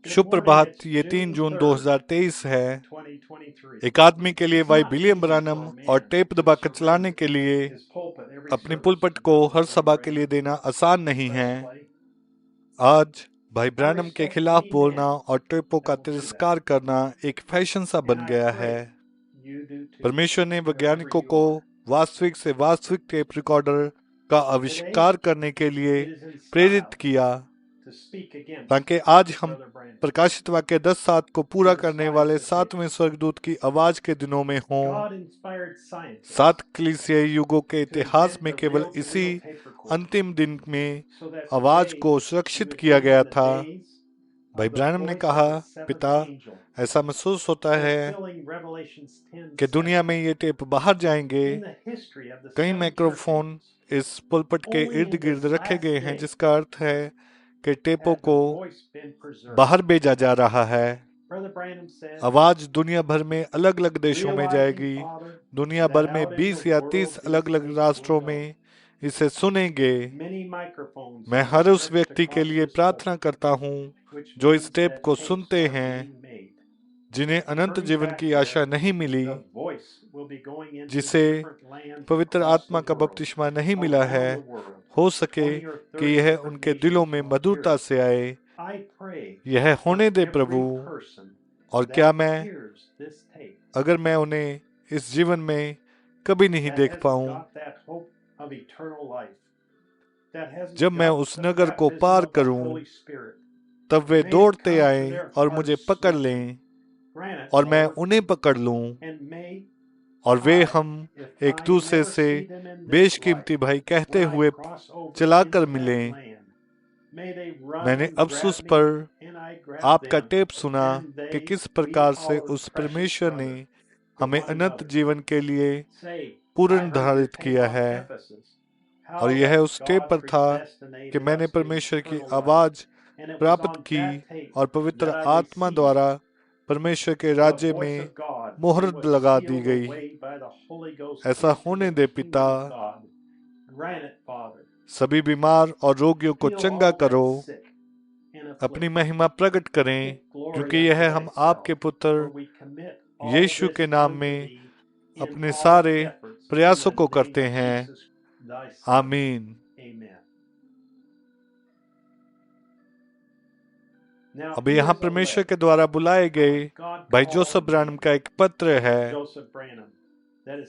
शुभ प्रभात। ये 3 जून 2023 है। एक आदमी के लिए भाई बिलियम ब्रानम और टेप दबाकर चलाने के लिए अपनी पुलपट को हर सभा के लिए देना आसान नहीं है। आज भाई ब्रानम के खिलाफ बोलना और टेपों का तिरस्कार करना एक फैशन सा बन गया है। परमेश्वर ने वैज्ञानिकों को वास्तविक से वास्तविक टेप रिकॉर्डर का आविष्कार करने के लिए प्रेरित किया, ताकि आज हम प्रकाशित वाक्य 10:7 को पूरा करने वाले 7वें स्वर्गदूत की आवाज के दिनों में हों। 7 कलीसियाई युगों के इतिहास में केवल इसी अंतिम दिन में आवाज को सुरक्षित किया गया था। भाई ब्रानम ने कहा, पिता, ऐसा महसूस होता है कि दुनिया में ये टेप बाहर जाएंगे। कई माइक्रोफोन इस पुलपट के इर्द गिर्द रखे गए हैं, जिसका अर्थ है कि टेपों को बाहर भेजा जा रहा है। आवाज दुनिया भर में अलग अलग देशों में जाएगी। दुनिया भर में 20 या 30 अलग अलग राष्ट्रों में इसे सुनेंगे। मैं हर उस व्यक्ति के लिए प्रार्थना करता हूँ जो इस टेप को सुनते हैं, जिन्हें अनंत जीवन की आशा नहीं मिली, जिसे पवित्र आत्मा का बपतिस्मा नहीं मिला है। हो सके कि यह उनके दिलों में मधुरता से आए। यह होने दे प्रभु। और क्या अगर मैं उन्हें इस जीवन में कभी नहीं देख पाऊं, जब मैं उस नगर को पार करूं, तब वे दौड़ते आएं और मुझे पकड़ लें और मैं उन्हें पकड़ लूं, और वे हम एक दूसरे से बेशकीमती भाई कहते हुए चलाकर मिलें। मैंने अफसोस पर आपका टेप सुना कि किस प्रकार से उस परमेश्वर ने हमें अनंत जीवन के लिए पूर्ण निर्धारित किया है। और यह उस टेप पर था कि मैंने परमेश्वर की आवाज प्राप्त की और पवित्र आत्मा द्वारा परमेश्वर के राज्य में मोहर लगा दी गई। ऐसा होने दे पिता। सभी बीमार और रोगियों को चंगा करो। अपनी महिमा प्रकट करें, क्योंकि यह हम आपके पुत्र यीशु के नाम में अपने सारे प्रयासों को करते हैं। आमीन। अब यहाँ परमेश्वर के द्वारा बुलाए गए भाई जोसेफ ब्रानम का एक पत्र है,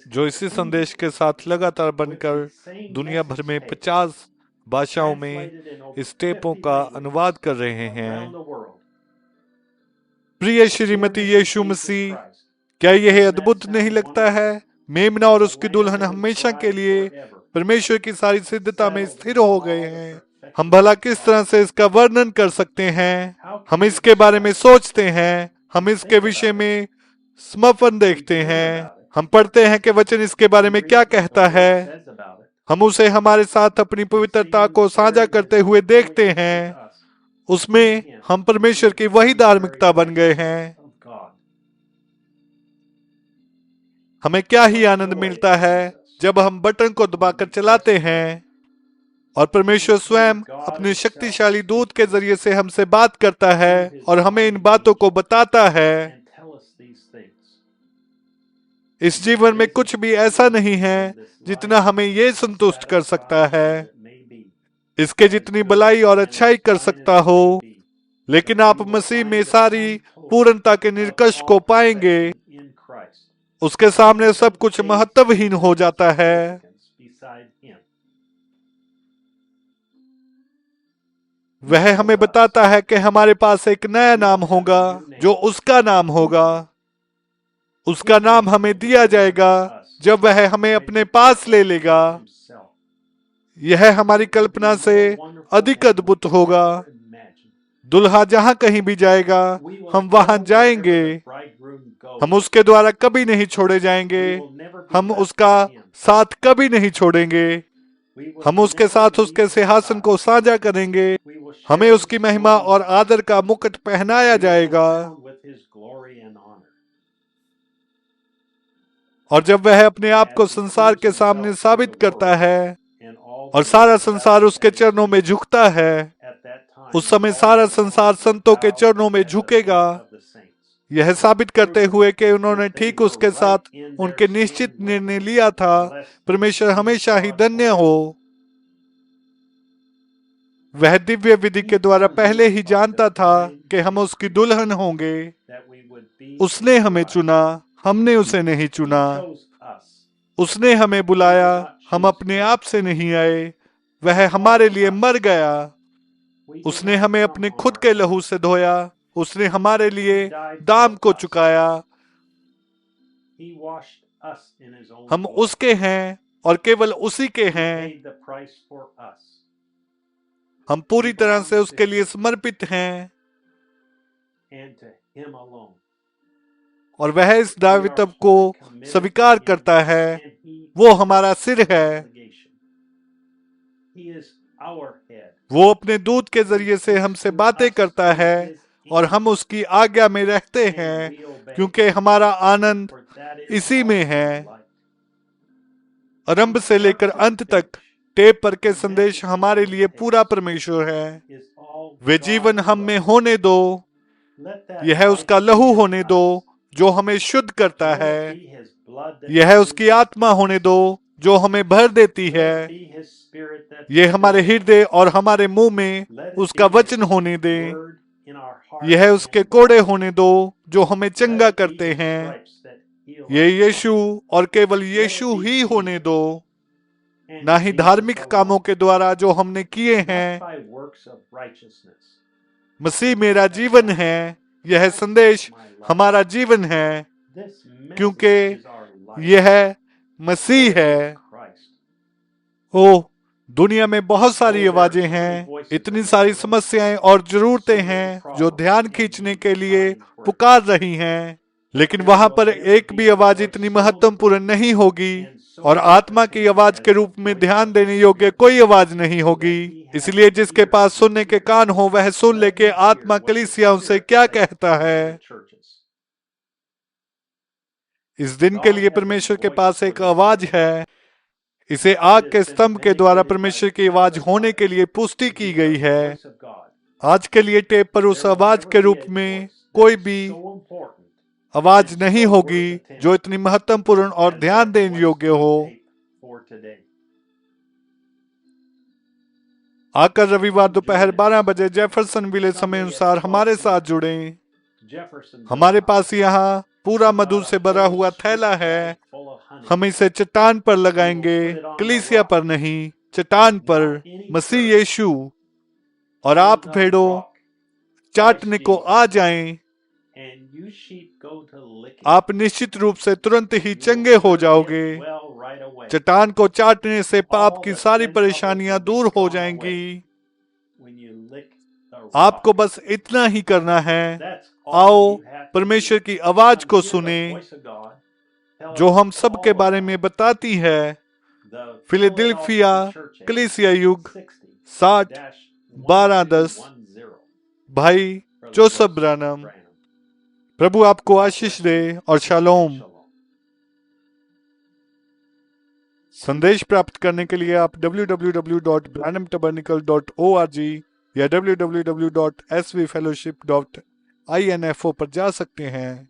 जो इसी संदेश के साथ लगातार बनकर दुनिया भर में 50 भाषाओं में इस टेपों का अनुवाद कर रहे हैं। प्रिय श्रीमती यीशु मसीह, क्या यह अद्भुत नहीं लगता है? मेमना और उसकी दुल्हन हमेशा के लिए परमेश्वर की सारी सिद्धता में स्थिर हो गए हैं। हम भला किस तरह से इसका वर्णन कर सकते हैं? हम इसके बारे में सोचते हैं, हम इसके विषय में समर्पण देखते हैं, हम पढ़ते हैं कि वचन इसके बारे में क्या कहता है। हम उसे हमारे साथ अपनी पवित्रता को साझा करते हुए देखते हैं। उसमें हम परमेश्वर की वही धार्मिकता बन गए हैं। हमें क्या ही आनंद मिलता है जब हम बटन को दबाकर चलाते हैं और परमेश्वर स्वयं अपने शक्तिशाली दूत के जरिए से हमसे बात करता है और हमें इन बातों को बताता है। इस जीवन में कुछ भी ऐसा नहीं है जितना हमें ये संतुष्ट कर सकता है, इसके जितनी भलाई और अच्छाई कर सकता हो। लेकिन आप मसीह में सारी पूर्णता के निष्कर्ष को पाएंगे। उसके सामने सब कुछ महत्वहीन हो जाता है। वह हमें बताता है कि हमारे पास एक नया नाम होगा, जो उसका नाम होगा। उसका नाम हमें दिया जाएगा जब वह हमें अपने पास ले लेगा। यह हमारी कल्पना से अधिक अद्भुत होगा। दुल्हा जहां कहीं भी जाएगा, हम वहां जाएंगे। हम उसके द्वारा कभी नहीं छोड़े जाएंगे। हम उसका साथ कभी नहीं छोड़ेंगे। हम उसके साथ उसके सिंहासन को साझा करेंगे। हमें उसकी महिमा और आदर का मुकुट पहनाया जाएगा। और जब वह अपने आप को संसार के सामने साबित करता है और सारा संसार उसके चरणों में झुकता है, उस समय सारा संसार संतों के चरणों में झुकेगा, यह साबित करते हुए कि उन्होंने ठीक उसके साथ उनके निश्चित निर्णय लिया था। परमेश्वर हमेशा ही धन्य हो। वह दिव्य विधि के द्वारा पहले ही जानता था कि हम उसकी दुल्हन होंगे। उसने हमें चुना, हमने उसे नहीं चुना। उसने हमें बुलाया, हम अपने आप से नहीं आए। वह हमारे लिए मर गया। उसने हमें अपने खुद के लहू से धोया। उसने हमारे लिए दाम को चुकाया। हम उसके हैं और केवल उसी के हैं। हम पूरी तरह से उसके लिए समर्पित हैं और वह इस दायित्व को स्वीकार करता है। वो हमारा सिर है। वो अपने दूत के जरिए से हमसे बातें करता है और हम उसकी आज्ञा में रहते हैं, क्योंकि हमारा आनंद इसी में है। आरंभ से लेकर अंत तक टेप पर के संदेश हमारे लिए पूरा परमेश्वर है। वे जीवन हम में होने दो। यह उसका लहू होने दो जो हमें शुद्ध करता है। यह उसकी आत्मा होने दो जो हमें भर देती है। यह हमारे हृदय और हमारे मुंह में उसका वचन होने दे। यह उसके कोड़े होने दो जो हमें चंगा करते हैं। ये यीशु और केवल यीशु ही होने दो, ना ही धार्मिक कामों के द्वारा जो हमने किए हैं। मसीह मेरा जीवन है। यह संदेश हमारा जीवन है, क्योंकि यह मसीह है। ओ, दुनिया में बहुत सारी आवाजें हैं, इतनी सारी समस्याएं और जरूरतें हैं जो ध्यान खींचने के लिए पुकार रही हैं, लेकिन वहां पर एक भी आवाज इतनी महत्वपूर्ण नहीं होगी और आत्मा की आवाज के रूप में ध्यान देने योग्य कोई आवाज नहीं होगी। इसलिए जिसके पास सुनने के कान हो वह सुन ले के आत्मा कलीसियाओं से क्या कहता है। इस दिन के लिए परमेश्वर के पास एक आवाज है। इसे आग के स्तंभ के द्वारा परमेश्वर की आवाज होने के लिए पुष्टि की गई है। आज के लिए टेप पर उस आवाज के रूप में कोई भी आवाज नहीं होगी जो इतनी महत्वपूर्ण और ध्यान देने योग्य हो। आकर रविवार दोपहर 12 बजे जेफरसन विले समय अनुसार हमारे साथ जुड़ें। हमारे पास यहाँ पूरा मधु से भरा हुआ थैला है। हम इसे चट्टान पर लगाएंगे, कलीसिया पर नहीं, चट्टान पर मसीह यीशु। और आप भेड़ों चाटने को आ जाएं। आप निश्चित रूप से तुरंत ही चंगे हो जाओगे। चट्टान को चाटने से पाप की सारी परेशानियां दूर हो जाएंगी। आपको बस इतना ही करना है। आओ परमेश्वर की आवाज को सुने जो हम सब के बारे में बताती है। फिलाडेल्फिया कलीसिया युग 60-12-10 भाई जोसेफ ब्रानम। प्रभु आपको आशीष दे और शालोम। संदेश प्राप्त करने के लिए आप www.branhamtabernacle.org या www.svfellowship.info पर जा सकते हैं।